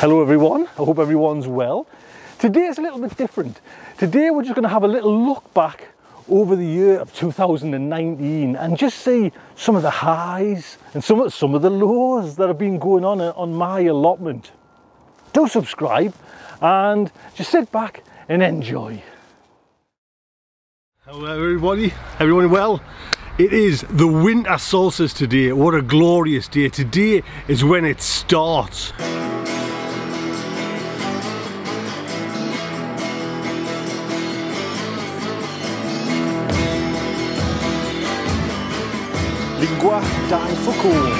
Hello everyone, I hope everyone's well. Today is a little bit different. Today we're just going to have a little look back over the year of 2019 and just see some of the highs and some of the lows that have been going on my allotment. Do subscribe and just sit back and enjoy. Hello everybody, everyone well? It is the winter solstice today. What a glorious day. Today is when it starts. Lingua Dan Foucault.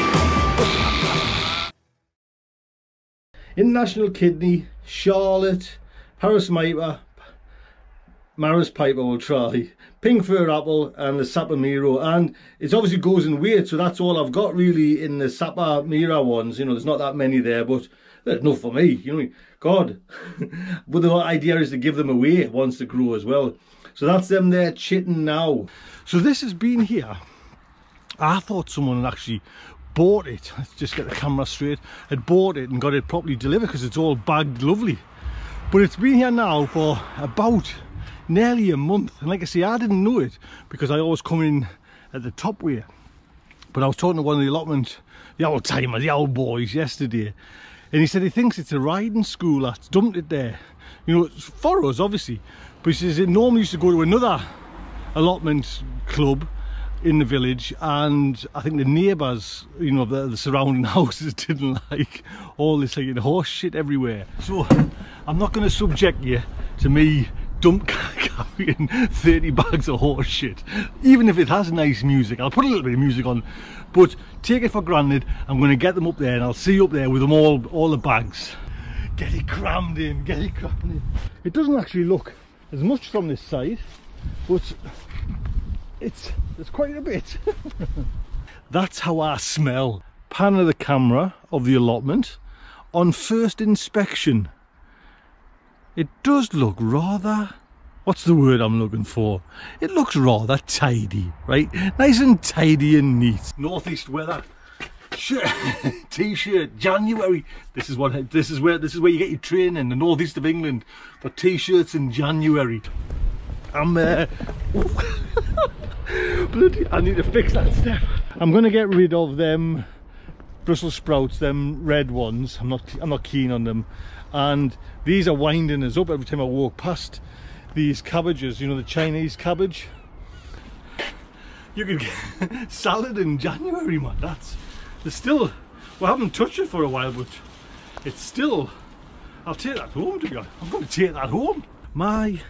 International Kidney, Charlotte, Paris Mitre, Maris Piper will try, Pink Fir Apple and the Sapamiro, and it obviously goes in weight, so that's all I've got really in the Sapamira ones. You know, there's not that many there, but that's enough for me, you know. God, but the idea is to give them away once they grow as well. So that's them there chitting now. So this has been here. I thought someone had actually bought it. Let's just get the camera straight. Had bought it and got it properly delivered because it's all bagged lovely. But it's been here now for about nearly a month, and like I say, I didn't know it because I always come in at the top way. But I was talking to one of the allotment, the old timer, the old boys yesterday, and he said he thinks it's a riding school that's dumped it there. You know, it's for us obviously, but he says it normally used to go to another allotment club in the village, and I think the neighbours, you know, the surrounding houses didn't like all this like horse shit everywhere. So I'm not going to subject you to me carrying 30 bags of horse shit, even if it has nice music. I'll put a little bit of music on, but take it for granted I'm going to get them up there, and I'll see you up there with them all the bags. Get it crammed in, get it crammed in. It doesn't actually look as much from this side, but there's quite a bit. That's how I smell. Pan of the camera of the allotment on first inspection. It does look rather, what's the word I'm looking for? It looks rather tidy, right? Nice and tidy and neat. Northeast weather. T-shirt, January. This is where you get your training in the northeast of England for t-shirts in January. I'm bloody, I need to fix that step. I'm gonna get rid of them Brussels sprouts, them red ones. I'm not keen on them, and these are winding us up every time I walk past these cabbages, you know, the Chinese cabbage. You could get salad in January, man. There's still, we haven't touched it for a while, but it's still, I'll take that home to go. I'm going to take that home. My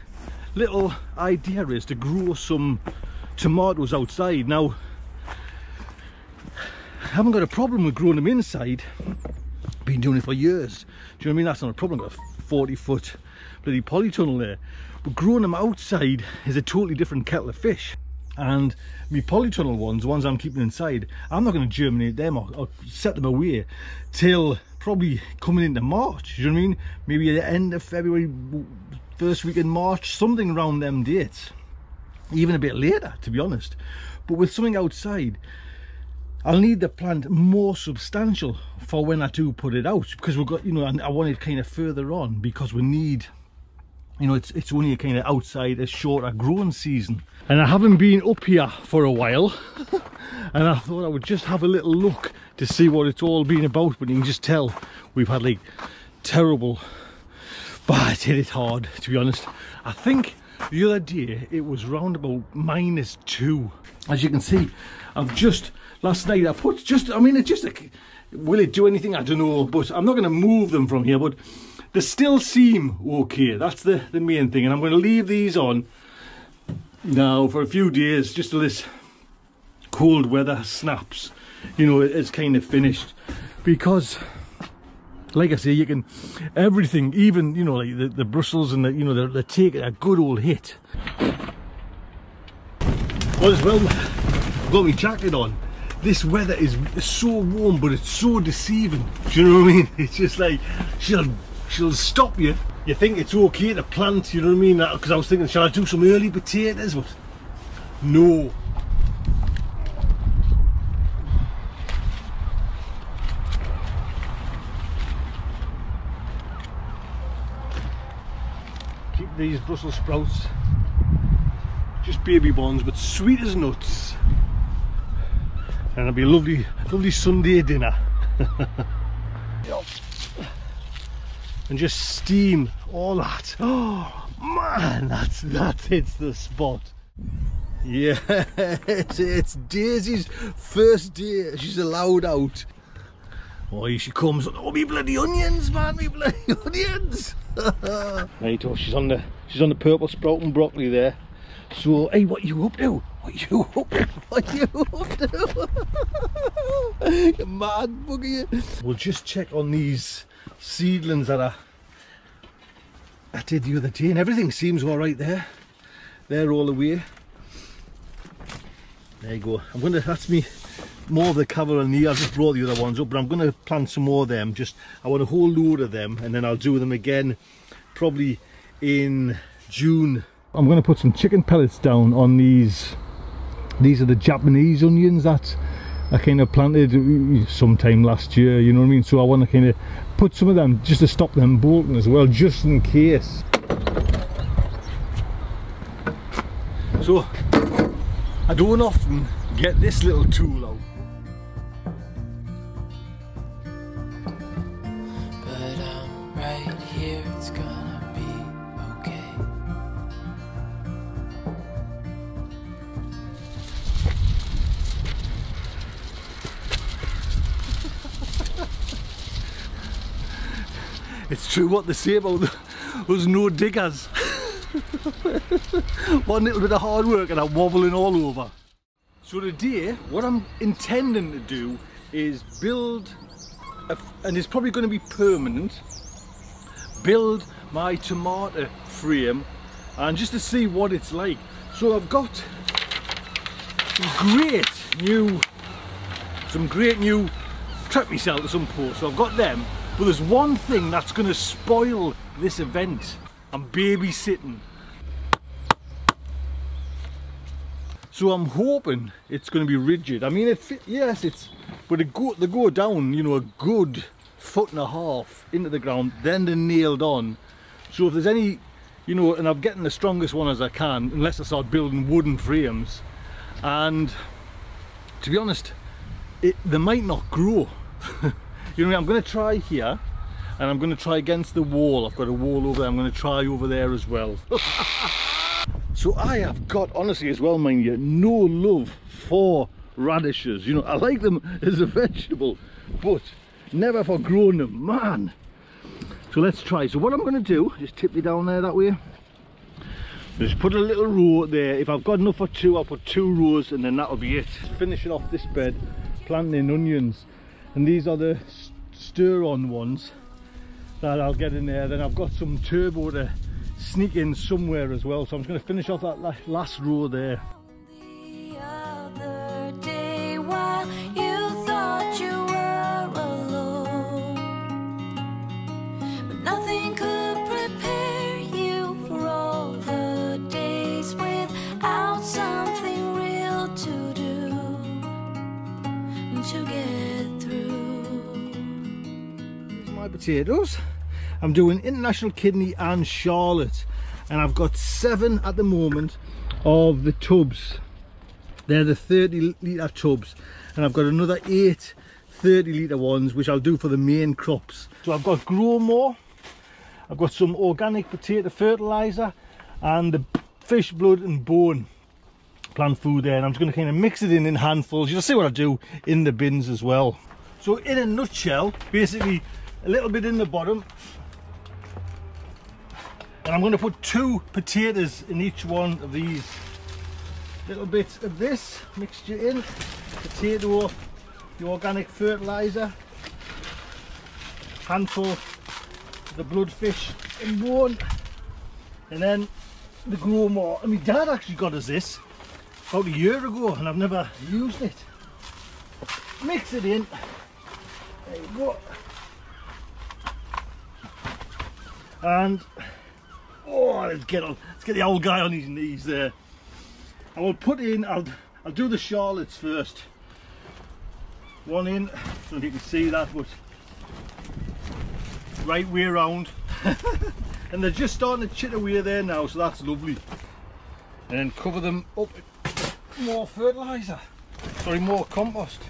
little idea is to grow some tomatoes outside. Now, I haven't got a problem with growing them inside. Been doing it for years. Do you know what I mean? That's not a problem. I've got a 40-foot bloody polytunnel there. But growing them outside is a totally different kettle of fish. And my polytunnel ones, the ones I'm keeping inside, I'm not going to germinate them or set them away till probably coming into March. Do you know what I mean? Maybe at the end of February, first week in March, something around them dates. Even a bit later, to be honest. But with something outside, I'll need the plant more substantial for when I do put it out, because we've got, you know, I want it kind of further on because we need, you know, it's only a kind of outside, a shorter growing season. And I haven't been up here for a while and I thought I would just have a little look to see what it's all been about. But you can just tell we've had like terrible, but it's hit it hard, to be honest. I think the other day it was round about -2. As you can see, I've just, last night I put just, I mean, it's just like, will it do anything? I don't know, but I'm not going to move them from here, but they still seem okay. That's the main thing. And I'm going to leave these on now for a few days, just till this cold weather snaps, you know, it's kind of finished. Because like I say, you can, everything, even, you know, like the Brussels and the, you know, they're taking a good old hit. Well, as well, I've got my jacket on. This weather is so warm, but it's so deceiving. Do you know what I mean? It's just like, she'll stop you. You think it's okay to plant, you know what I mean? Because I was thinking, shall I do some early potatoes? But no. Keep these Brussels sprouts. Just baby ones, but sweet as nuts. And it'll be a lovely, lovely Sunday dinner. And just steam all that. Oh man, that hits the spot. Yeah, it's Daisy's first day she's allowed out. Oh, here she comes. Oh, me bloody onions, man, me bloody onions. Right, oh, she's on the purple sprout and broccoli there. So, hey, what you up to? What you up to? What you up to? You mad bugger. We'll just check on these seedlings that I did the other day, and everything seems all right there. They're all away. There you go. I'm gonna, that's me, more of the Cavallini. I just brought the other ones up, but I'm gonna plant some more of them. I want a whole load of them, and then I'll do them again probably in June. I'm gonna put some chicken pellets down on these. These are the Japanese onions that I kind of planted sometime last year, you know what I mean? So I want to kind of put some of them just to stop them bolting as well, just in case. So I don't often get this little tool out. But I'm right here, it's gonna be okay. It's true what they say about us no diggers. One little bit of hard work and I'm wobbling all over. So today, what I'm intending to do is build, and it's probably going to be permanent, build my tomato frame, and just to see what it's like. So I've got some great new trap myself to some posts. So I've got them. But there's one thing that's going to spoil this event. I'm babysitting. So I'm hoping it's going to be rigid. I mean, yes, but they go down, you know, a good 1.5 foot into the ground, then they're nailed on. So if there's any, you know, and I'm getting the strongest one as I can, unless I start building wooden frames. And to be honest, they might not grow. You know, I'm going to try here, and I'm going to try against the wall. I've got a wall over there. I'm going to try over there as well. So I have got, honestly as well, mind you, no love for radishes. You know, I like them as a vegetable, but never for growing them, man. So let's try. So what I'm going to do, just tip me down there that way. Just put a little row there. If I've got enough for two, I'll put 2 rows, and then that'll be it. Finishing off this bed, planting onions. And these are the stir-on ones that I'll get in there. Then I've got some turbo to sneak in somewhere as well. So I'm just going to finish off that last row there. The other day while you thought you were alone, but nothing could prepare you for all the days without something real to do to get through. Here's my potatoes. I'm doing International Kidney and Charlotte, and I've got 7 at the moment of the tubs. They're the 30-litre tubs, and I've got another 8 30-litre ones, which I'll do for the main crops. So I've got Grow More, I've got some organic potato fertiliser, and the fish blood and bone plant food there, and I'm just going to kind of mix it in handfuls. You'll see what I do in the bins as well. So in a nutshell, basically a little bit in the bottom, and I'm going to put 2 potatoes in each one of these. Little bit of this mixture in, potato, the organic fertiliser, handful of the bloodfish and bone, and then the Grow More. And my dad actually got us this about a year ago, and I've never used it. Mix it in. There you go. And oh, let's get the old guy on his knees there. I will put in, I'll do the Charlottes first. One in, I don't know if you can see that, but right way around. And they're just starting to chip away there now, so that's lovely. And then cover them up with more fertiliser, sorry, more compost.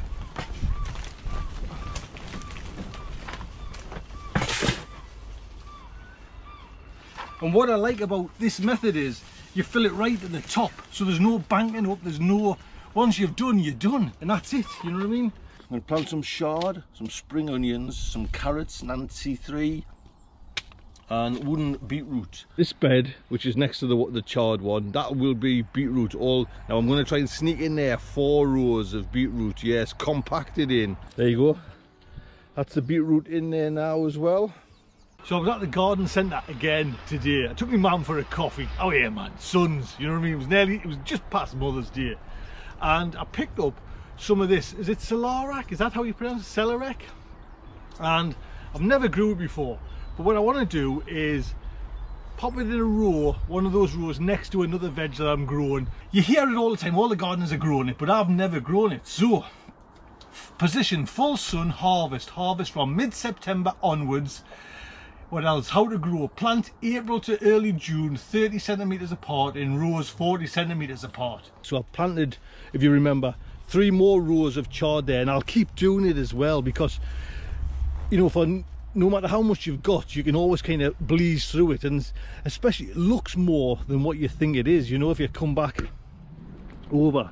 And what I like about this method is you fill it right at the top, so there's no banking up, there's no, once you've done, you're done, and that's it, you know what I mean? I'm going to plant some chard, some spring onions, some carrots, Nancy 3, and wooden beetroot. This bed, which is next to the chard one, that will be beetroot all. Now I'm going to try and sneak in there 4 rows of beetroot, yes, compacted in. There you go. That's the beetroot in there now as well. So I was at the garden centre again today. I took my mum for a coffee. Oh yeah, man, sons, you know what I mean? It was just past Mother's Day. And I picked up some of this, is it Celeriac? Is that how you pronounce it? Celeriac? And I've never grew it before. But what I want to do is pop it in a row, one of those rows next to another veg that I'm growing. You hear it all the time, all the gardeners are growing it, but I've never grown it. So, position full sun, harvest from mid-September onwards. What else? How to grow. Plant April to early June, 30 centimetres apart in rows 40 centimetres apart. So I've planted, if you remember, 3 more rows of chard there, and I'll keep doing it as well, because, you know, for no matter how much you've got, you can always kind of breeze through it, and especially it looks more than what you think it is, you know, if you come back over.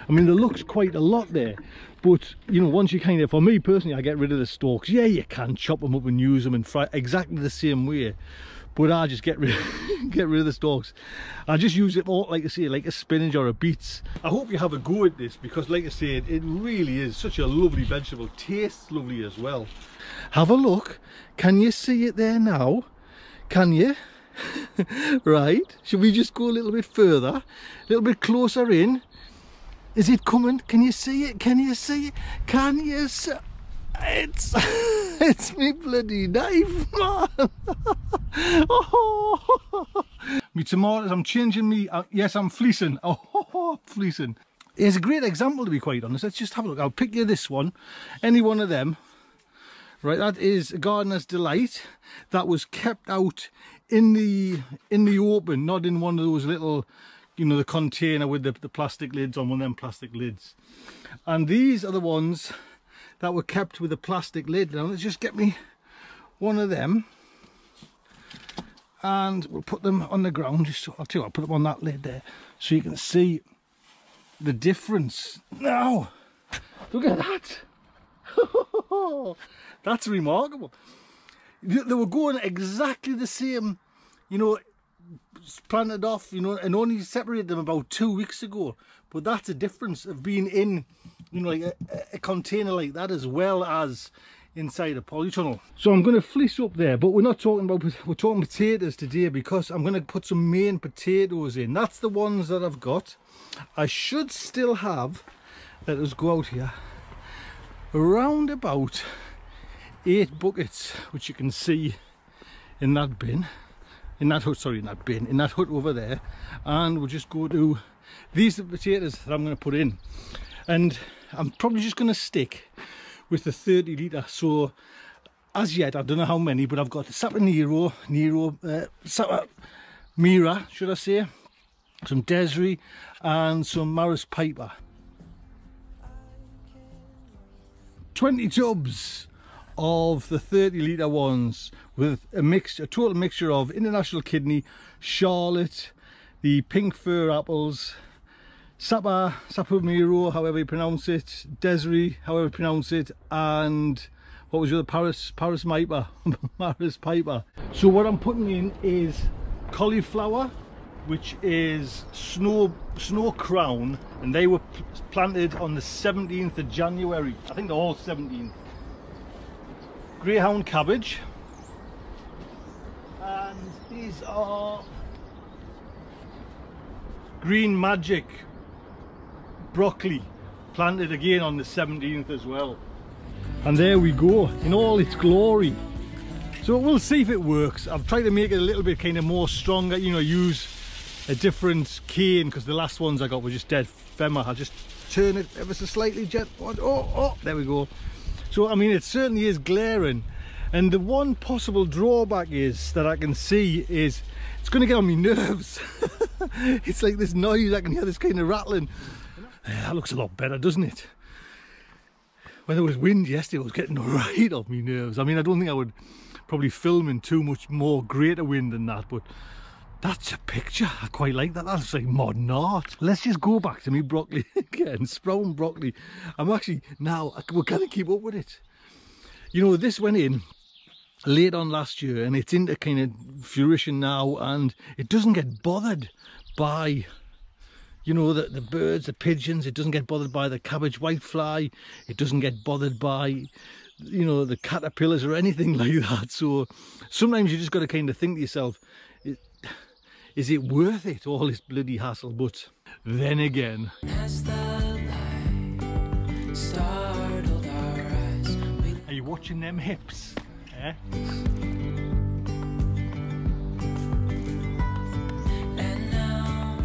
I mean, there looks quite a lot there, but you know, once you kind of, for me personally, I get rid of the stalks. Yeah, you can chop them up and use them and fry exactly the same way, but I just get rid of the stalks. I just use it more, like I say, like a spinach or a beets. I hope you have a go at this, because like I said, it really is such a lovely vegetable. Tastes lovely as well. Have a look. Can you see it there now? Can you? Right, should we just go a little bit further, a little bit closer in? Is it coming? Can you see it? Can you see it? Can you see it? It's me bloody knife, man. Oh, me tomatoes, I'm changing me, yes, I'm fleecing. Oh, fleecing. Here's a great example, to be quite honest. Let's just have a look. I'll pick you this one, any one of them. Right, that is a Gardener's Delight. That was kept out in the open, not in one of those little, you know, the container with the plastic lids on, one of them plastic lids. And these are the ones that were kept with a plastic lid. Now let's just get me one of them, and we'll put them on the ground. Just so, I'll tell you what, I'll put them on that lid there so you can see the difference. Now, look at that. That's remarkable. They were going exactly the same, you know, planted off, you know, and only separated them about 2 weeks ago. But that's a difference of being in, you know, like a container like that, as well as inside a polytunnel. So I'm going to fleece up there, but we're not talking about, we're talking potatoes today, because I'm going to put some main potatoes in. That's the ones that I've got. I should still have, let us go out here, around about 8 buckets, which you can see in that bin, in that hut, sorry, in that bin, in that hut over there. And we'll just go to, these are the potatoes that I'm going to put in, and I'm probably just going to stick with the 30 litre. So as yet, I don't know how many, but I've got Sapa Mira, should I say, some Desiree and some Maris Piper. 20 tubs of the 30 litre ones, with a total mixture of International Kidney, Charlotte, the Pink Fir apples, Sapa Miro, however you pronounce it, Desiree, however you pronounce it, and what was the other, Paris Piper. So what I'm putting in is cauliflower, which is Snow Crown, and they were planted on the 17th of January. I think they're all 17th. Greyhound cabbage, and these are Green Magic broccoli, planted again on the 17th as well. And there we go, in all its glory. So we'll see if it works. I've tried to make it a little bit kind of more stronger, you know, use a different cane, because the last ones I got were just dead femmer. I'll just turn it ever so slightly, oh, there we go. So I mean, it certainly is glaring, And the one possible drawback is that I can see is it's going to get on my nerves. It's like this noise, I can hear this kind of rattling. That looks a lot better, doesn't it? When there was wind yesterday, it was getting right off my nerves. I mean, I don't think I would probably film in too much more greater wind than that, but that's a picture. I quite like that. That's like modern art. Let's just go back to me broccoli again. Sprouting broccoli. I'm actually now, we're going to keep up with it. You know, this went in late on last year and it's into kind of fruition now, and it doesn't get bothered by, you know, the birds, the pigeons. It doesn't get bothered by the cabbage whitefly. It doesn't get bothered by, you know, the caterpillars or anything like that. So sometimes you just got to kind of think to yourself, is it worth it, all this bloody hassle? But then again, As the light startled our eyes, are you watching them hips? Eh? and now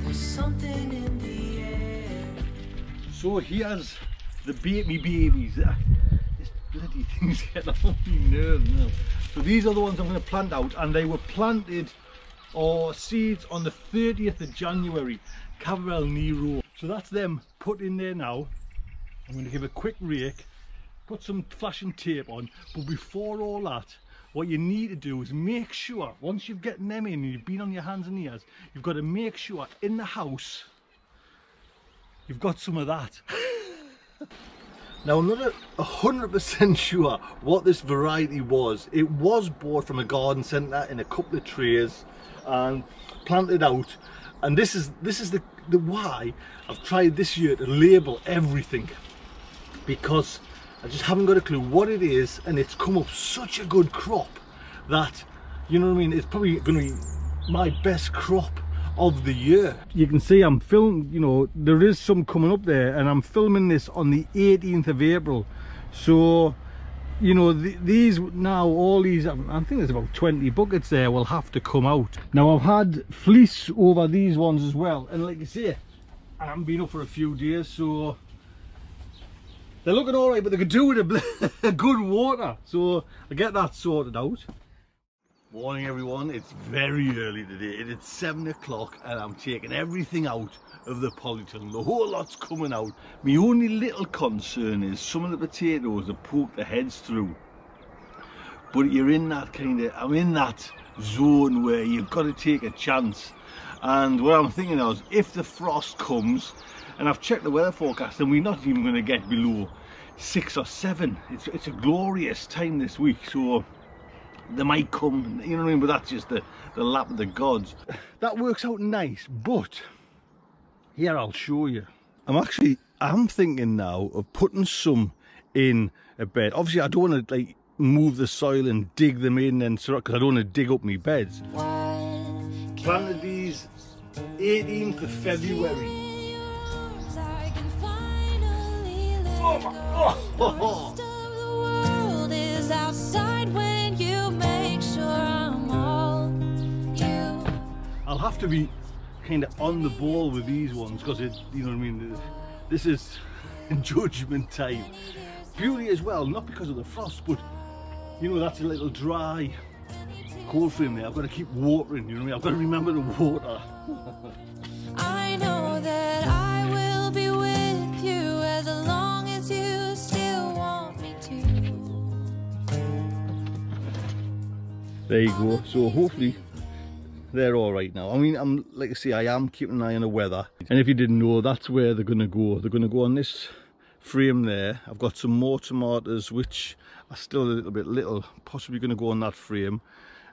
there's something in the air. So here's the babies. This bloody thing's getting on my nerves now. So these are the ones I'm going to plant out, and they were planted or seeds on the 30th of January, Caberel Nero. So that's them put in there now. I'm going to give a quick rake, put some flashing tape on, but before all that, what you need to do is make sure, once you've gotten them in and you've been on your hands and knees, you've got to make sure in the house you've got some of that. Now, I'm not 100% sure what this variety was. It was bought from a garden centre in a couple of trays and planted out. And this is the why I've tried this year to label everything, because I just haven't got a clue what it is, and it's come up such a good crop that, you know what I mean, it's probably going to be my best crop of the year. You can see I'm filming, you know, there is some coming up there, and I'm filming this on the 18th of April. So, you know, these now, all these, I think there's about 20 buckets there, will have to come out. Now, I've had fleece over these ones as well, and like I say, I haven't been up for a few days, so they're looking all right, but they could do with a good water. So I get that sorted out. Morning everyone, it's very early today. It's 7 o'clock and I'm taking everything out of the polytunnel. The whole lot's coming out. My only little concern is some of the potatoes have poked their heads through. But you're in that kind of, I'm in that zone where you've got to take a chance. And what I'm thinking is, if the frost comes, and I've checked the weather forecast, and we're not even going to get below 6 or 7. It's a glorious time this week, so they might come, you know what I mean, but that's just the lap of the gods. That works out nice, but here, I'll show you. I'm thinking now of putting some in a bed. Obviously I don't want to like move the soil and dig them in, and so, because I don't want to dig up my beds. Planted these 18th of February. Oh. I'll have to be kind of on the ball with these ones, because it, you know what I mean, this is judgment time. Beauty as well, not because of the frost, but you know, that's a little dry cold frame there. I've got to keep watering, you know what I mean, I've got to remember to water. I know that I will be with you as long as you still want me to. There you go. So hopefully they're all right now. I mean, I'm like I say, I am keeping an eye on the weather, and if you didn't know, that's where they're gonna go. They're gonna go on this frame there. I've got some more tomatoes which are still a little bit little, possibly gonna go on that frame,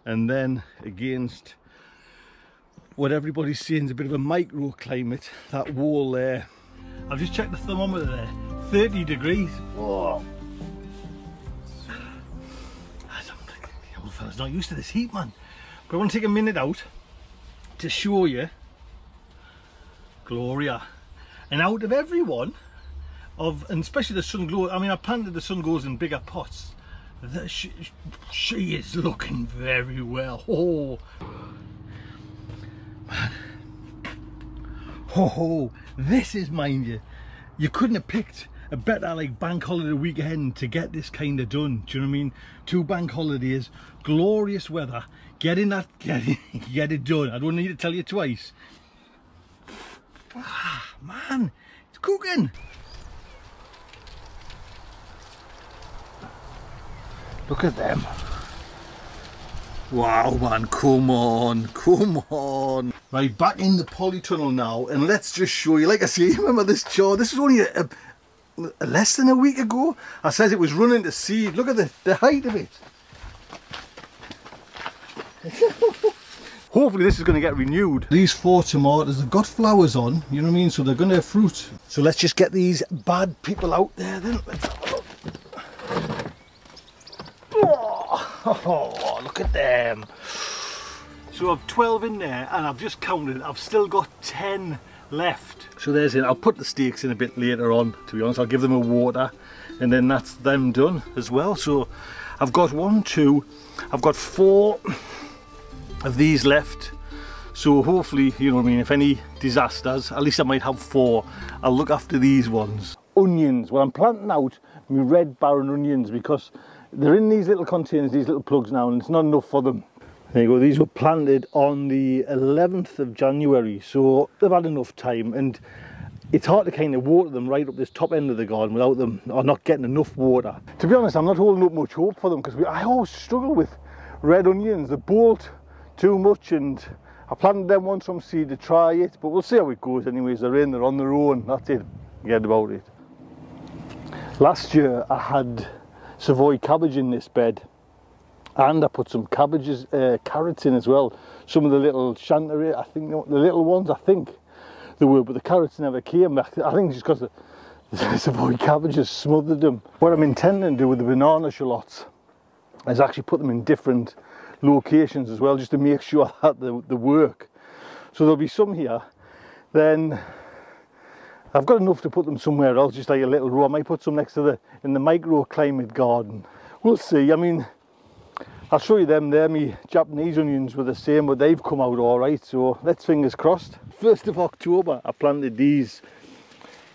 and then against what everybody's saying is a bit of a microclimate, that wall there. I've just checked the thermometer there, 30 degrees. Oh, the old fella's not used to this heat, man. But I want to take a minute out to show you Gloria. And out of everyone, and especially the sun glow, I mean, I planted the sun glows in bigger pots. She is looking very well. Oh, man. Oh, this is, mind you, you couldn't have picked a better like bank holiday weekend to get this kind of done. Do you know what I mean? 2 bank holidays, glorious weather, get it done. I don't need to tell you twice. Ah, man, it's cooking. Look at them. Wow, man, come on, come on. Right, back in the polytunnel now, and let's just show you, like I say, remember this chore? This was only less than a week ago. I said it was running to seed. Look at the height of it. Hopefully this is going to get renewed. These 4 tomatoes, they've got flowers on, you know what I mean? So they're going to have fruit. So let's just get these bad people out there then. Let's have a look. Oh, look at them. So I've 12 in there and I've just counted, I've still got 10 left. So there's it. I'll put the stakes in a bit later on, to be honest. I'll give them a water and then that's them done as well. So I've got 1, 2, I've got 4 of these left. So hopefully, you know what I mean, if any disasters, at least I might have 4. I'll look after these ones. Onions. Well, I'm planting out my red barren onions because they're in these little containers, these little plugs now, and it's not enough for them. There you go, these were planted on the 11th of January, so they've had enough time, and it's hard to kind of water them right up this top end of the garden without them, or not getting enough water. To be honest, I'm not holding up much hope for them, because I always struggle with red onions. They bolt too much, and I planted them once from seed to try it, but we'll see how it goes anyways. They're on their own, that's it, forget about it. Last year I had Savoy cabbage in this bed, and I put some carrots in as well. Some of the little chanterelle, I think the little ones, I think they were, but the carrots never came back. I think it's just because the Savoy cabbages smothered them. What I'm intending to do with the banana shallots is actually put them in different locations as well, just to make sure that they work. So there'll be some here, then I've got enough to put them somewhere else, just like a little row. I might put some next to in the microclimate garden. We'll see. I mean, I'll show you them there. My Japanese onions were the same, but they've come out all right, so let's fingers crossed. 1st of October I planted these.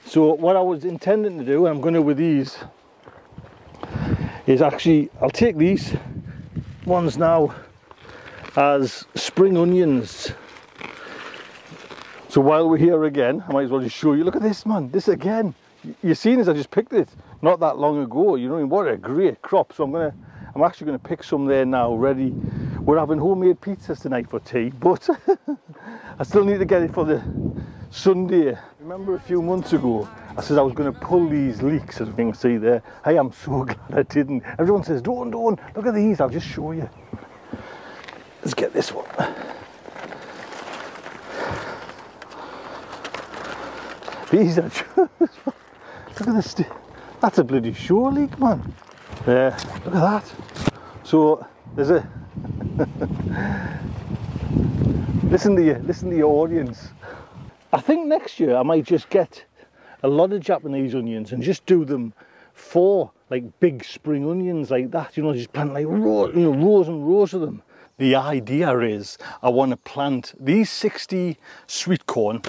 So what I was intending to do, and I'm going to with these, is actually I'll take these ones now as spring onions. So while we're here again, I might as well just show you. Look at this, man. This again. You've seen this, I just picked it not that long ago. You know what I mean? What a great crop. So I'm actually going to pick some there now, ready. We're having homemade pizzas tonight for tea, but I still need to get it for the Sunday. Remember a few months ago, I said I was going to pull these leeks, as you can see there. Hey, I'm so glad I didn't. Everyone says, don't, look at these, I'll just show you. Let's get this one. These are just, look at this, that's a bloody shore leek, man. There, look at that. So there's a listen to your audience. I think next year I might just get a lot of Japanese onions and just do them for like big spring onions like that, you know, just plant like rows and rows of them. The idea is I want to plant these 60 sweet corn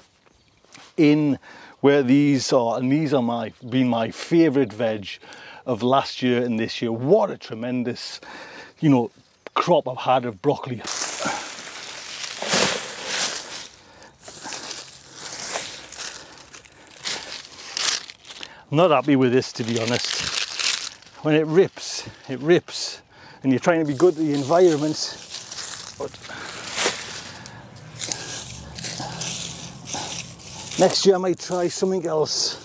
in where these are, and these are been my favourite veg of last year and this year. What a tremendous, you know, crop I've had of broccoli. I'm not happy with this, to be honest. When it rips, and you're trying to be good to the environment, but next year I might try something else.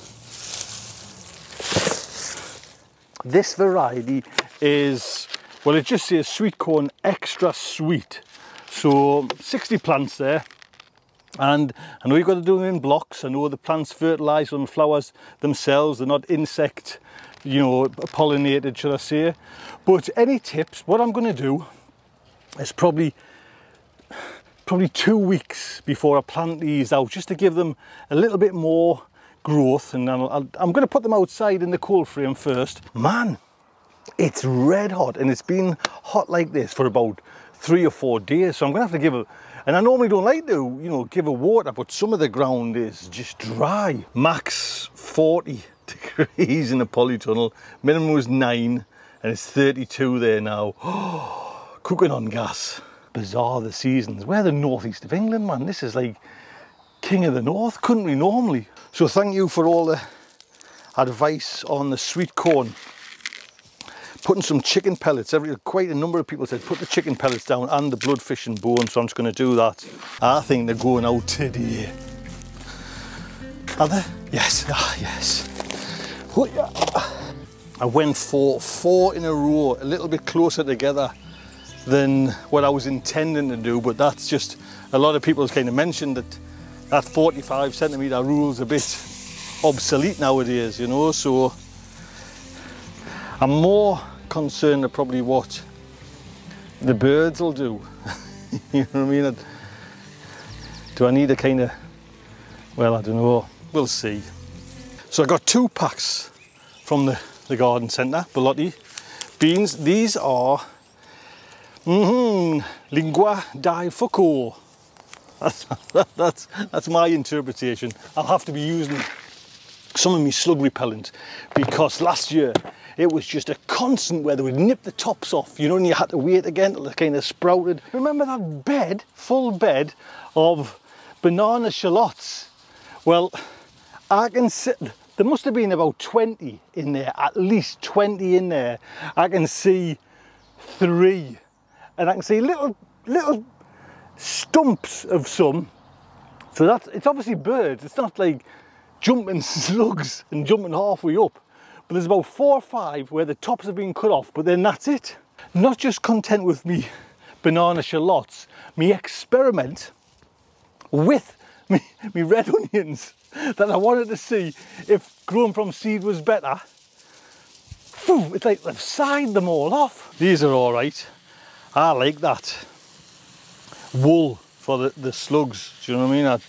This variety is, well, it just says sweet corn extra sweet. So 60 plants there. And I know you've got to do them in blocks. I know the plants fertilise on the flowers themselves. They're not insect, you know, pollinated, should I say. But any tips? What I'm going to do is probably 2 weeks before I plant these out, just to give them a little bit more growth. And then I'm going to put them outside in the cold frame first. Man, it's red hot, and it's been hot like this for about 3 or 4 days. So I'm going to have to give it. And I normally don't like to, you know, give a water, but some of the ground is just dry. Max 40 degrees in the polytunnel. Minimum was 9 and it's 32 there now. Oh, cooking on gas. Bizarre the seasons. We're the northeast of England, man. This is like king of the north, couldn't we normally? So thank you for all the advice on the sweet corn. Putting some chicken pellets. Quite a number of people said put the chicken pellets down and the bloodfish and bone, so I'm just going to do that. I think they're going out today. Are they? Yes. Ah, yes. Oh, yeah. I went for 4 in a row, a little bit closer together than what I was intending to do, but that's just, a lot of people have kind of mentioned that 45 centimetre rule's a bit obsolete nowadays, you know, so I'm more concerned of probably what the birds will do. You know what I mean? Do I need a kind of, well, I don't know, we'll see. So I got 2 packs from the garden centre, Bellotti beans. These are Lingua di Fuoco. That's my interpretation. I'll have to be using some of my slug repellent because last year it was just a constant where they would nip the tops off, you know, and you had to wait again till they kind of sprouted. Remember that bed, full bed of banana shallots? Well, I can see, there must have been about 20 in there, at least 20 in there. I can see 3. And I can see little stumps of some. So it's obviously birds. It's not like jumping slugs and jumping halfway up. But there's about 4 or 5 where the tops have been cut off, but then that's it. Not just content with me banana shallots, me experiment with me red onions that I wanted to see if grown from seed was better. Phew, it's like they've side them all off. These are all right. I like that wool for the slugs, do you know what I mean?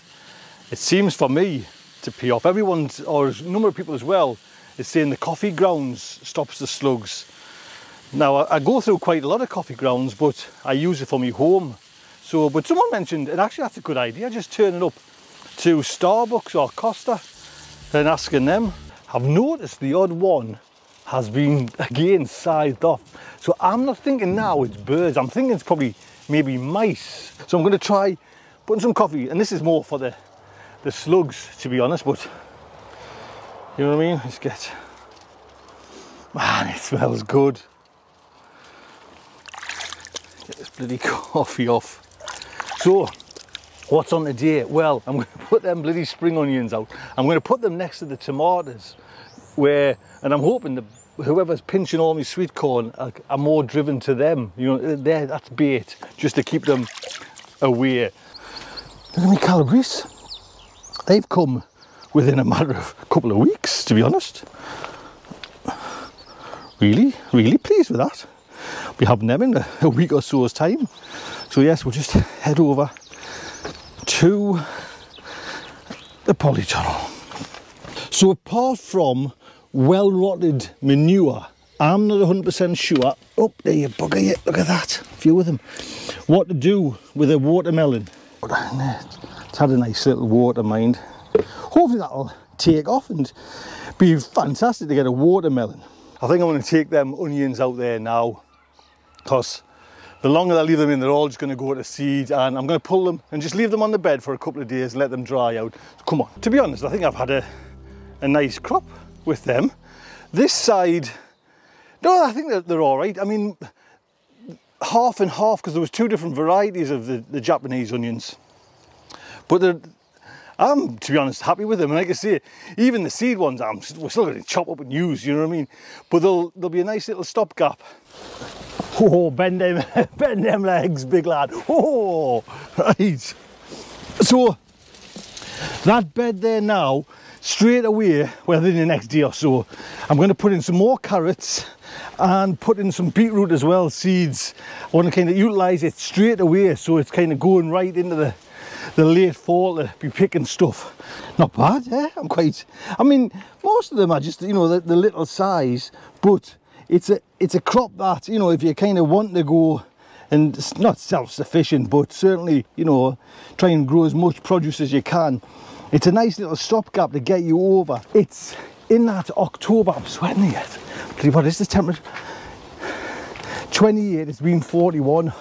It seems for me to pay off. Everyone's, or a number of people as well, is saying the coffee grounds stops the slugs. Now I go through quite a lot of coffee grounds, but I use it for me home. So, but someone mentioned, and actually that's a good idea, just turning up to Starbucks or Costa and asking them. I've noticed the odd one has been again sized off. So I'm not thinking now it's birds, I'm thinking it's probably maybe mice. So I'm going to try putting some coffee, and this is more for the slugs to be honest, but you know what I mean? Let's get, man, it smells good. Get this bloody coffee off. So what's on today? Well, I'm going to put them bloody spring onions out. I'm going to put them next to the tomatoes and I'm hoping that whoever's pinching all my sweet corn are more driven to them. You know, that's bait, just to keep them away. Look at me Calabrese. They've come within a matter of a couple of weeks, to be honest. Really pleased with that. I'll be having them in a week or so's time. So yes, we'll just head over to the polytunnel. So apart from well-rotted manure, I'm not 100% sure, oh there you bugger you, look at that, a few of them, what to do with a watermelon. It's had a nice little water, mind. Hopefully that'll take off and be fantastic to get a watermelon. I think I'm going to take them onions out there now, because the longer I leave them in, they're all just going to go to seed, and I'm going to pull them and just leave them on the bed for a couple of days, let them dry out. Come on, to be honest, I think I've had a nice crop with them. This side, no, I think they're all right. I mean, half and half, because there was 2 different varieties of the Japanese onions. But I'm, to be honest, happy with them. And like I say, even the seed ones, we're still going to chop up and use, you know what I mean? But there'll be a nice little stopgap. Oh, bend them legs, big lad. Oh, right. So, that bed there now, straight away, within the next day or so, I'm going to put in some more carrots and put in some beetroot as well, seeds. I want to kind of utilise it straight away, so it's kind of going right into the late fall to be picking stuff. Not bad, yeah, I mean, most of them are just, you know, the little size, but it's a crop that, you know, if you kind of want to go, and it's not self-sufficient, but certainly, you know, try and grow as much produce as you can, it's a nice little stopgap to get you over. It's in that October, I'm sweating yet. What is the temperature? 28, it's been 41.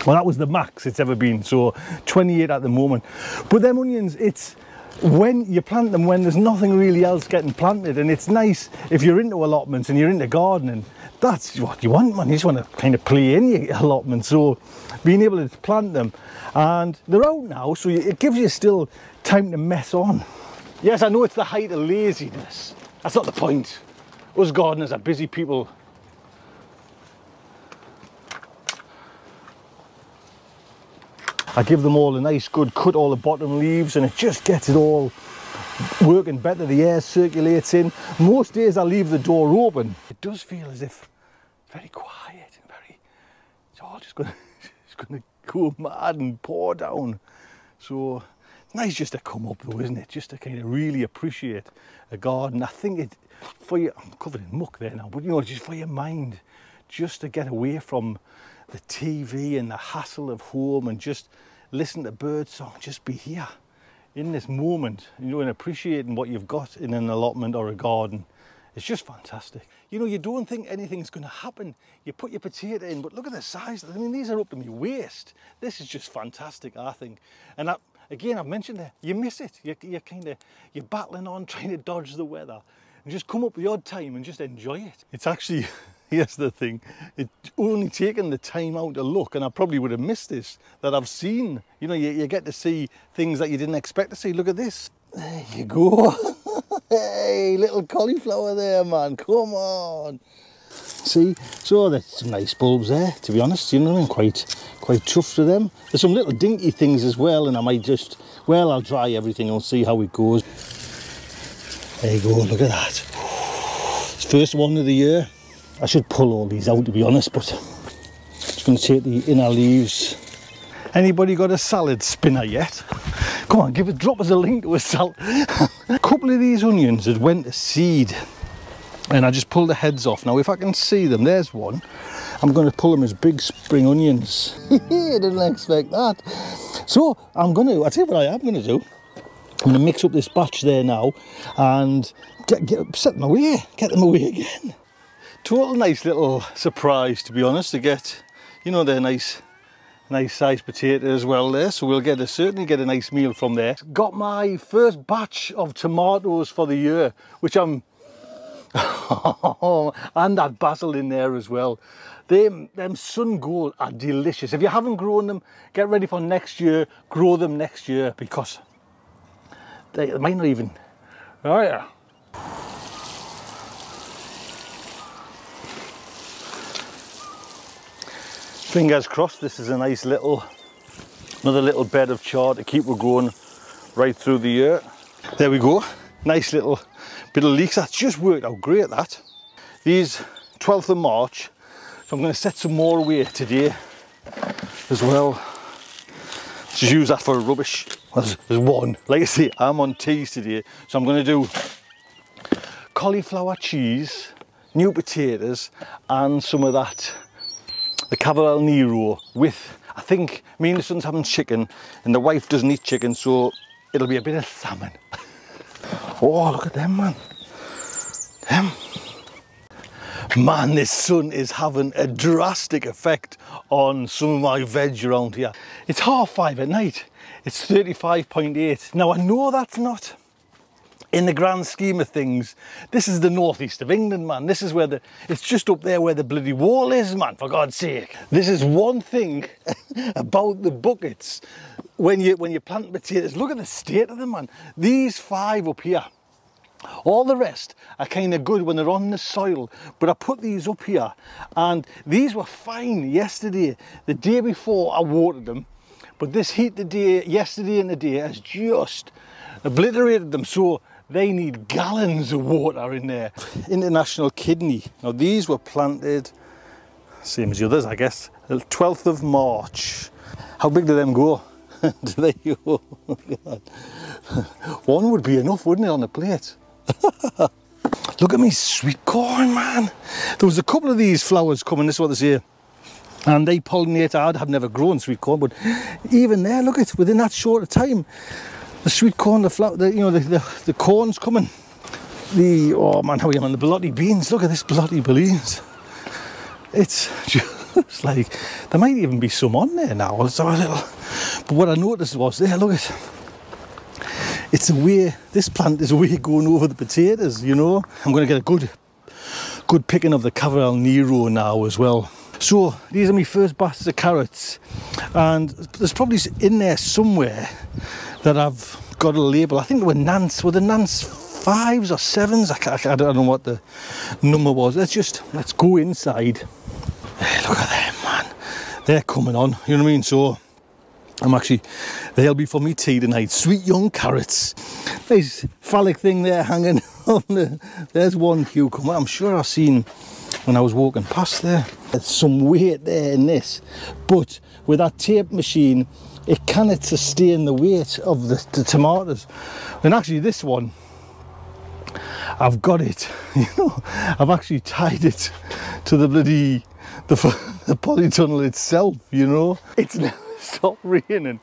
Well, that was the max it's ever been, so 28 at the moment. But them onions, it's when you plant them when there's nothing really else getting planted, and it's nice if you're into allotments and you're into gardening. That's what you want, man. You just want to kind of play in your allotment, so being able to plant them, and they're out now, so it gives you still time to mess on. Yes, I know it's the height of laziness. That's not the point. Us gardeners are busy people. I give them all a nice good cut, all the bottom leaves, and it just gets it all working better. The air circulates in. Most days I leave the door open. It does feel as if very quiet and it's all just going to go mad and pour down. So it's nice just to come up though, isn't it? Just to kind of really appreciate a garden. I think I'm covered in muck there now, but you know, just for your mind, just to get away from the TV and the hassle of home and just listen to birdsong, just be here in this moment, you know, and appreciating what you've got in an allotment or a garden. It's just fantastic. You know, you don't think anything's going to happen. You put your potato in, but look at the size. I mean, these are up to my waist. This is just fantastic, I think. And again, I've mentioned it, you miss it. You're battling on, trying to dodge the weather, and just come up the odd time and just enjoy it. It's actually, here's the thing, it's only taken the time out to look, and I probably would have missed this, that I've seen. You know, you get to see things that you didn't expect to see. Look at this. There you go. Hey, little cauliflower there, man. Come on. See, so there's some nice bulbs there, to be honest, you know, and quite tough to them. There's some little dinky things as well, and I might just, well, I'll try everything and see how it goes. There you go, look at that. It's first one of the year. I should pull all these out, to be honest, but I'm just going to take the inner leaves. Anybody got a salad spinner yet? Come on, drop us a link to a salad. A couple of these onions had went to seed, and I just pulled the heads off. Now, if I can see them, there's one. I'm going to pull them as big spring onions. I didn't expect that. So I'll tell you what I am going to do. I'm going to mix up this batch there now and set them away, get them away again. Total nice little surprise, to be honest, to get, you know, they're nice sized potatoes as well there, so we'll certainly get a nice meal from there. Got my first batch of tomatoes for the year, which I'm and that basil in there as well. Them Sun Gold are delicious. If you haven't grown them, get ready for next year. Grow them next year, because they might not even, oh yeah. Fingers crossed, this is a nice another little bed of chard to keep it growing right through the year. There we go, nice little bit of leeks. That's just worked out great, that. These 12th of March, so I'm going to set some more away today as well. Just use that for rubbish. There's one. Like I say, I'm on teas today, so I'm going to do cauliflower cheese, new potatoes, and some of that, the Cavalier Nero, with, I think, me and the son's having chicken, and the wife doesn't eat chicken, so it'll be a bit of salmon. Oh, look at them, man. Them. Man, this sun is having a drastic effect on some of my veg around here. It's 5:30 at night. It's 35.8. Now, I know that's not, in the grand scheme of things, this is the northeast of England, man. This is where it's just up there where the bloody wall is, man, for God's sake. This is one thing about the buckets when you plant potatoes. Look at the state of them, man. These 5 up here, all the rest are kind of good when they're on the soil, but I put these up here, and these were fine yesterday. The day before I watered them, but this heat yesterday and the day has just obliterated them, so they need gallons of water in there. International kidney. Now these were planted, same as the others, I guess, the 12th of March. How big do them go? Do they go? Oh God. One would be enough, wouldn't it, on a plate? Look at me sweet corn, man. There was a couple of these flowers coming, this is what they say, and they pollinate. I've never grown sweet corn, but even there, look at, within that short of time, the sweet corn, the flower, you know, the corn's coming. oh man, how are you on the bloody beans? Look at this bloody beans. It's just like, there might even be some on there now. It's a little, but what I noticed was there, look at, it's a way, this plant is a way going over the potatoes, you know. I'm going to get a good picking of the Cavall Nero now as well. So these are my first batches of carrots, and there's probably in there somewhere that I've got a label. I think they were Nance, were the Nance 5s or 7s? I don't know what the number was. Let's go inside. Hey, look at them, man. They're coming on, you know what I mean? So they'll be for me tea tonight. Sweet young carrots. Nice phallic thing there hanging on there's one cucumber. I'm sure I've seen when I was walking past there. There's some weight there in this, but with that tape machine, it cannot sustain the weight of the tomatoes. And actually this one, I've got it, you know, I've actually tied it to the bloody, the polytunnel itself, you know. It's never stopped raining.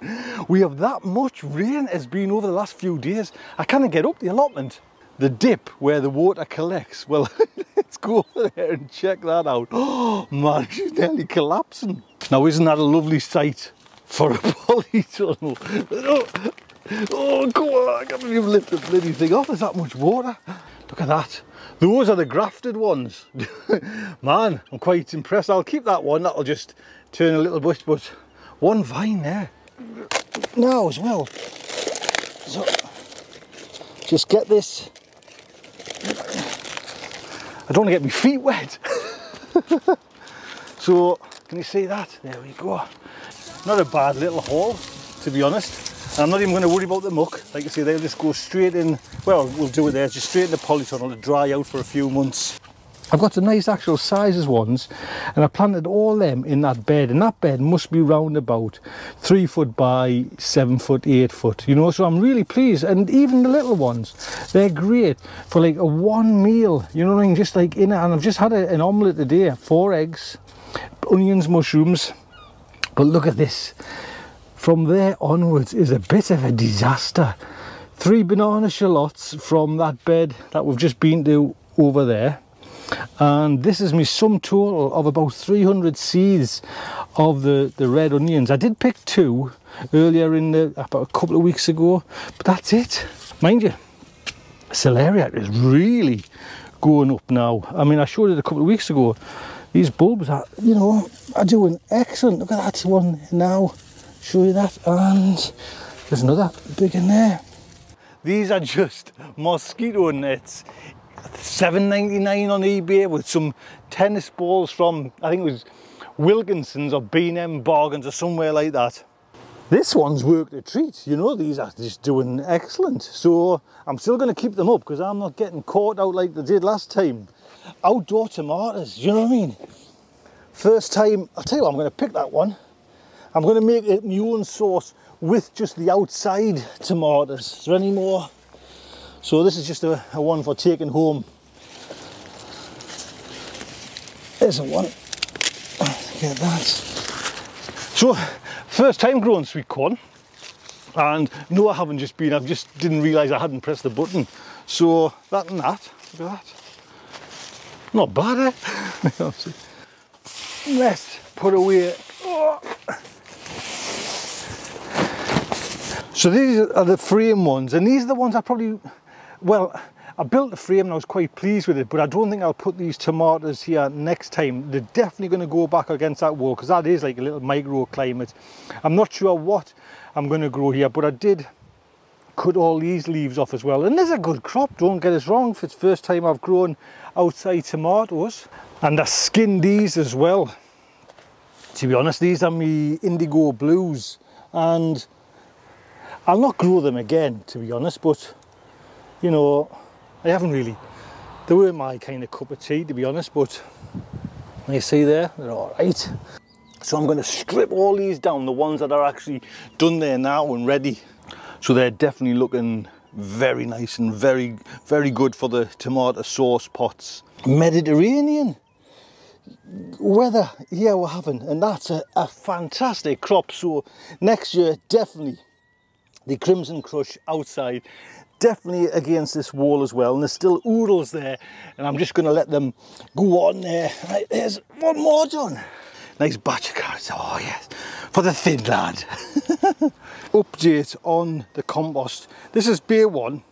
We have that much rain has been over the last few days. I can't get up the allotment. The dip where the water collects, well, let's go over there and check that out. Oh man, she's nearly collapsing. Now isn't that a lovely sight for a polytunnel? Oh, come on, I can't even lift the bloody thing off. There's that much water. Look at that. Those are the grafted ones. Man, I'm quite impressed. I'll keep that one. That'll just turn a little bit, but one vine there. Now as well. So, just get this. I don't want to get my feet wet. So, can you see that? There we go. Not a bad little haul, to be honest. And I'm not even going to worry about the muck. Like I say, they'll just go straight in. Well, we'll do it there, just straight in the polytunnel to dry out for a few months. I've got some nice actual sizes ones, and I planted all them in that bed, and that bed must be round about 3 foot by 7 foot, 8 foot, you know, so I'm really pleased. And even the little ones, they're great for like a one meal, you know what I mean, just like in it. And I've just had an omelette today, 4 eggs, onions, mushrooms, but look at this. From there onwards is a bit of a disaster. 3 banana shallots from that bed that we've just been to over there. And this is my sum total of about 300 seeds of the red onions. I did pick 2 earlier about a couple of weeks ago, but that's it. Mind you, celeriac is really going up now. I mean, I showed it a couple of weeks ago. These bulbs are, you know, are doing excellent. Look at that one now. Show you that, and there's another big in there. These are just mosquito nets. $7.99 on eBay with some tennis balls from, I think it was Wilkinson's or B&M Bargains or somewhere like that. This one's worked a treat, you know, these are just doing excellent. So I'm still going to keep them up because I'm not getting caught out like they did last time. Outdoor tomatoes, you know what I mean? First time, I'll tell you what, I'm going to pick that one. I'm going to make it my own sauce with just the outside tomatoes. Is there any more? So this is just a one for taking home. There's a one. Get that. So, first time growing sweet corn. And no, I haven't just been, I've just didn't realise I hadn't pressed the button. So, that and that. Look at that. Not bad, eh? Let's put away. Oh. So these are the frame ones, and these are the ones I probably, well, I built the frame and I was quite pleased with it, but I don't think I'll put these tomatoes here next time. They're definitely going to go back against that wall because that is like a little microclimate. I'm not sure what I'm going to grow here, but I did cut all these leaves off as well. And there's a good crop, don't get us wrong, if it's the first time I've grown outside tomatoes. And I skinned these as well. To be honest, these are my indigo blues, and I'll not grow them again, to be honest, but you know, I haven't really, they weren't my kind of cup of tea, to be honest, but you see there, they're all right. So I'm going to strip all these down, the ones that are actually done there now and ready. So they're definitely looking very nice and very, very good for the tomato sauce pots. Mediterranean weather here we're having, and that's a fantastic crop. So next year, definitely the Crimson Crush outside, definitely against this wall as well, and there's still oodles there, and I'm just going to let them go on there. Right, there's one more, John. Nice batch of carrots. Oh yes, for the thin lad. Update on the compost. This is bay one,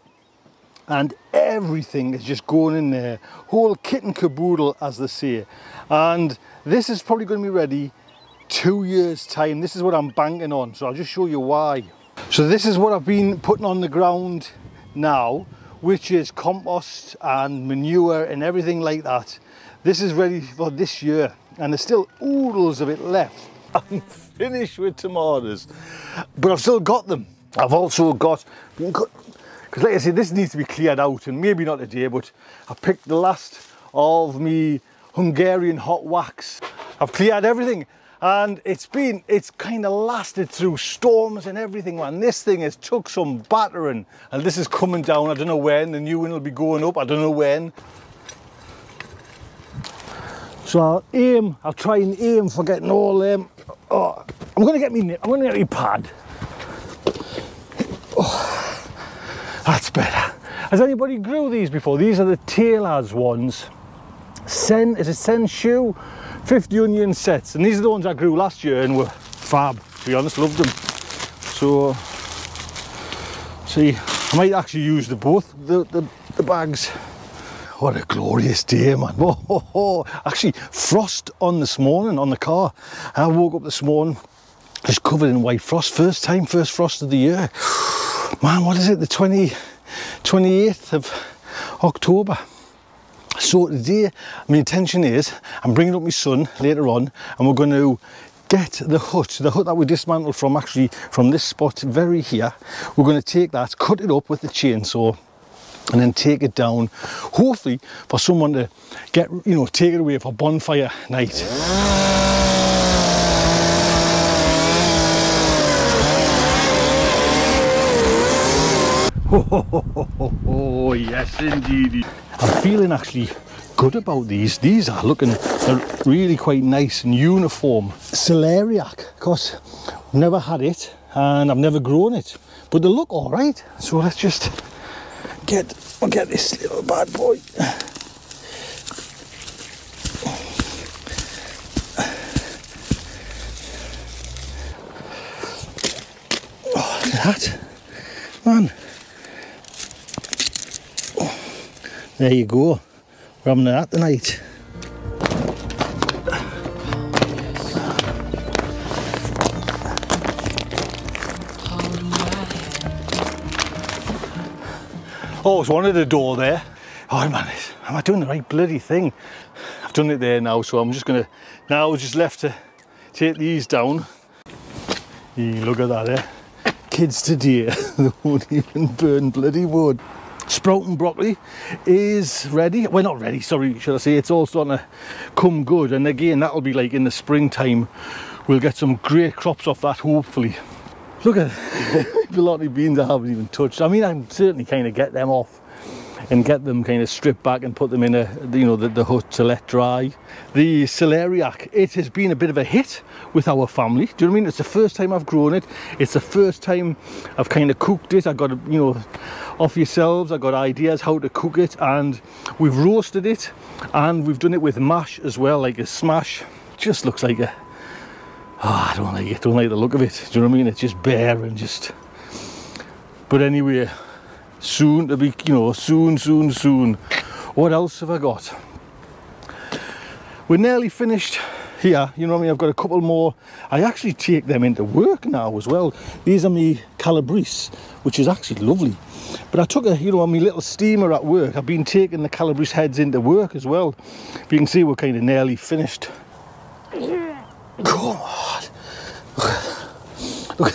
and everything is just going in there, whole kit and caboodle, as they say. And this is probably going to be ready 2 years time. This is what I'm banking on, so I'll just show you why. So this is what I've been putting on the ground now, which is compost and manure and everything like that. This is ready for this year, and there's still oodles of it left. I'm finished with tomatoes, but I've still got them. I've also got, because like I said, this needs to be cleared out, and maybe not today, but I picked the last of me Hungarian hot wax. I've cleared everything, and it's kind of lasted through storms and everything, man. This thing has took some battering, and this is coming down. I don't know when. The new one will be going up. I don't know when. So I'll try and aim for getting all them. Oh, I'm gonna get me pad. Oh, that's better. Has anybody grew these before? These are the Taylor's ones. Is it Senshu? 50 onion sets, and these are the ones I grew last year and were fab, to be honest. Loved them. So see, I might actually use both the bags. What a glorious day, man. Whoa. Actually, frost on this morning on the car. I woke up this morning just covered in white frost. First frost of the year. Man, what is it? The 28th of October. So today, my intention is, I'm bringing up my son later on, and we're going to get the hut that we dismantled from, actually from this spot very here. We're going to take that, cut it up with the chainsaw, and then take it down, hopefully for someone to get, you know, take it away for bonfire night. Oh yes indeed. I'm feeling actually good about these. These are they're really quite nice and uniform. Celeriac, of course, I've never had it and I've never grown it, but they look all right. So let's just get this little bad boy. Oh, look at that, man. There you go. We're having that tonight. Oh, it's one at the door there. Oh man, am I doing the right bloody thing? I've done it there now, so I'm just gonna, now we're just left to take these down. Look at that, eh? Kids today, they won't even burn bloody wood. Sprouting broccoli is ready. Well, not ready, sorry, should I say. It's all starting to come good, and again, that'll be like in the springtime. We'll get some great crops off that, hopefully. Look at the lot of beans I haven't even touched. I mean, I'm certainly kind of get them off and get them kind of stripped back and put them in the hut to let dry. The celeriac, it has been a bit of a hit with our family. Do you know what I mean? It's the first time I've grown it. It's the first time I've kind of cooked it. I got, you know, off yourselves, I got ideas how to cook it, and we've roasted it and we've done it with mash as well, like a smash. Just looks like a, oh, I don't like it, don't like the look of it. Do you know what I mean? It's just bare and just, but anyway, soon to be, you know, soon. What else have I got? We're nearly finished here, you know what I mean? I've got a couple more. I actually take them into work now as well. These are my Calabrese, which is actually lovely. But I took a, you know, on my little steamer at work, I've been taking the Calabrese heads into work as well. But you can see we're kind of nearly finished. Come on. Look.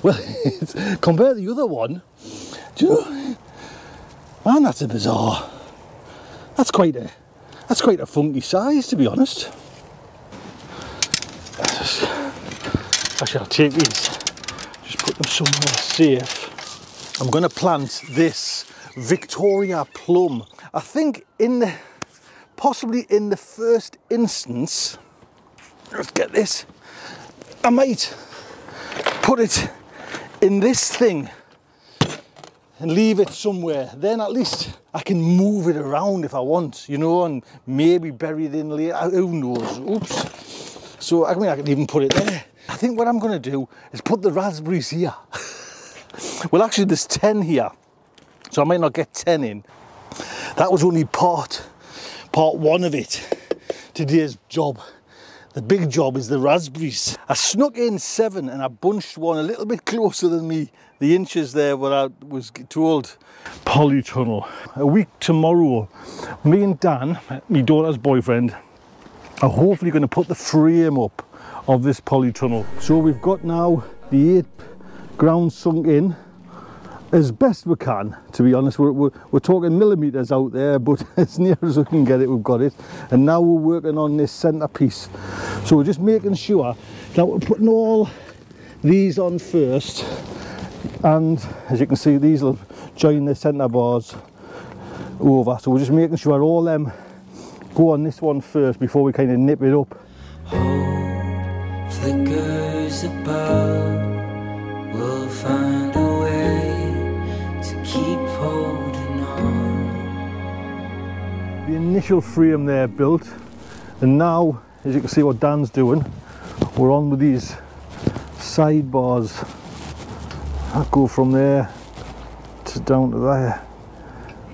Well, compared to the other one, do you know, man, that's a bizarre. That's quite a funky size, to be honest. Actually, I'll take these, just put them somewhere safe. I'm going to plant this Victoria plum. I think possibly in the first instance, let's get this, I might put it in this thing. and leave it somewhere, then at least I can move it around if I want, you know, and maybe bury it in later. Who knows? Oops. So I mean, I can even put it there. I think what I'm going to do is put the raspberries here. Well, actually there's 10 here, so I might not get 10 in. That was only part one of it, today's job. The big job is the raspberries. I snuck in 7 and I bunched one a little bit closer than me, the inches there what I was told. Polytunnel. A week tomorrow, me and Dan, my daughter's boyfriend, are hopefully going to put the frame up of this polytunnel. So we've got now the 8 ground sunk in as best we can, to be honest. We're talking millimeters out there, but as near as we can get it, we've got it. And now we're working on this centerpiece. So we're just making sure that we're putting all these on first, and as you can see, these will join the center bars over. So we're just making sure all them go on this one first before we kind of nip it up. Hope flickers above. We'll find a way to keep holding on. The initial frame there built, and now, as you can see what Dan's doing, we're on with these side bars that go from there to down to there.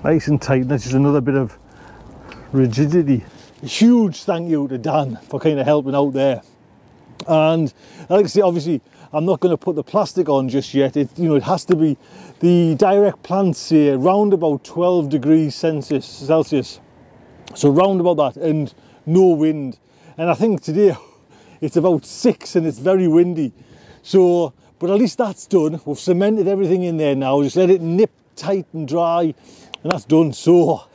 Nice and tight. That's just another bit of rigidity. A huge thank you to Dan for kind of helping out there. And like I say, obviously I'm not going to put the plastic on just yet. It has to be, the direct plants say around about 12 degrees Celsius. So round about that, and no wind. And I think today it's about 6 and it's very windy. So, but at least that's done. We've cemented everything in there now. Just let it nip tight and dry, and that's done. So,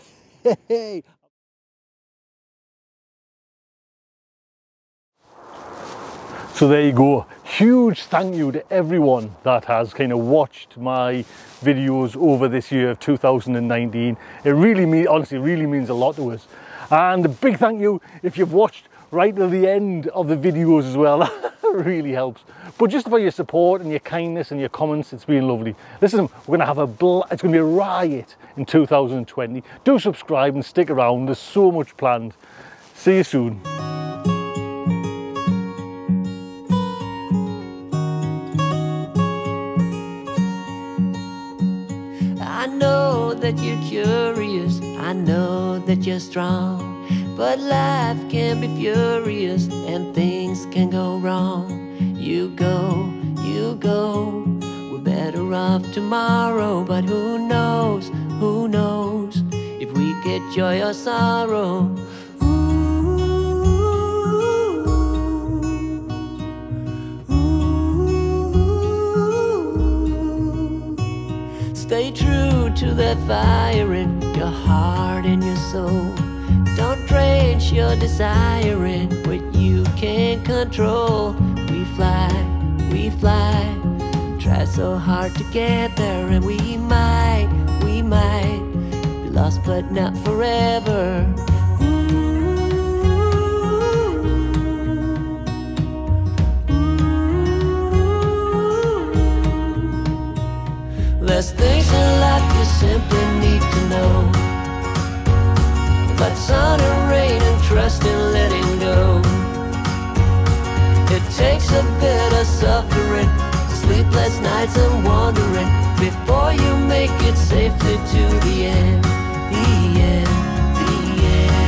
hey. So there you go. Huge thank you to everyone that has kind of watched my videos over this year of 2019. It really honestly really means a lot to us. And a big thank you if you've watched right to the end of the videos as well. That really helps. But just for your support and your kindness and your comments, it's been lovely. Listen, we're going to have it's going to be a riot in 2020. Do subscribe and stick around. There's so much planned. See you soon. I know that you're curious, I know that you're strong, but life can be furious and things can go wrong. You go, we're better off tomorrow, but who knows if we get joy or sorrow. Stay true to that fire in your heart and your soul. Don't drench your desire in what you can't control. We fly, try so hard to get there, and we might be lost but not forever. There's things in life you simply need to know, but sun and rain and trust in letting go. It takes a bit of suffering, sleepless nights and wandering, before you make it safely to the end, the end, the end.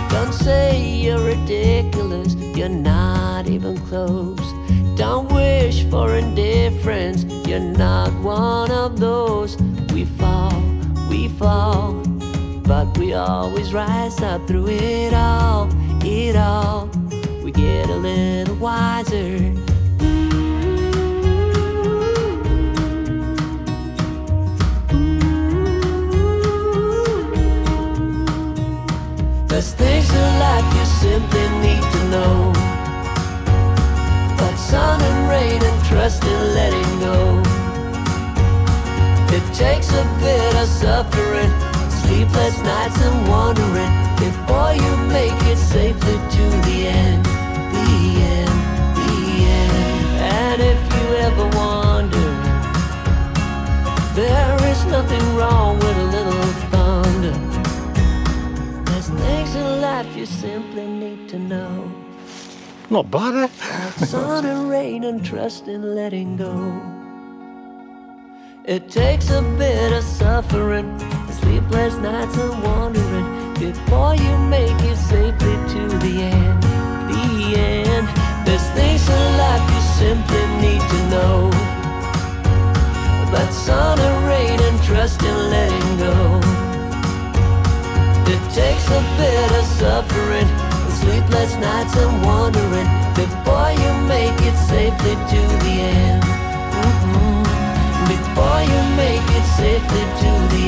Don't say you're ridiculous, you're not even close. Don't wish for indifference, you're not one of those. We fall, but we always rise up through it all. We get a little wiser. There's things in life you simply need to know, but sun and rain and trust in letting go. It takes a bit of suffering, sleepless nights and wandering, before you make it safely to the know. Not bad, eh? Sun and rain and trust in letting go. It takes a bit of suffering, sleepless nights and wandering, before you make it safely to the end. The end. There's things in life you simply need to know, but sun and rain and trust in letting go. It takes a bit of suffering, sleepless nights and wandering, before you make it safely to the end. Before you make it safely to the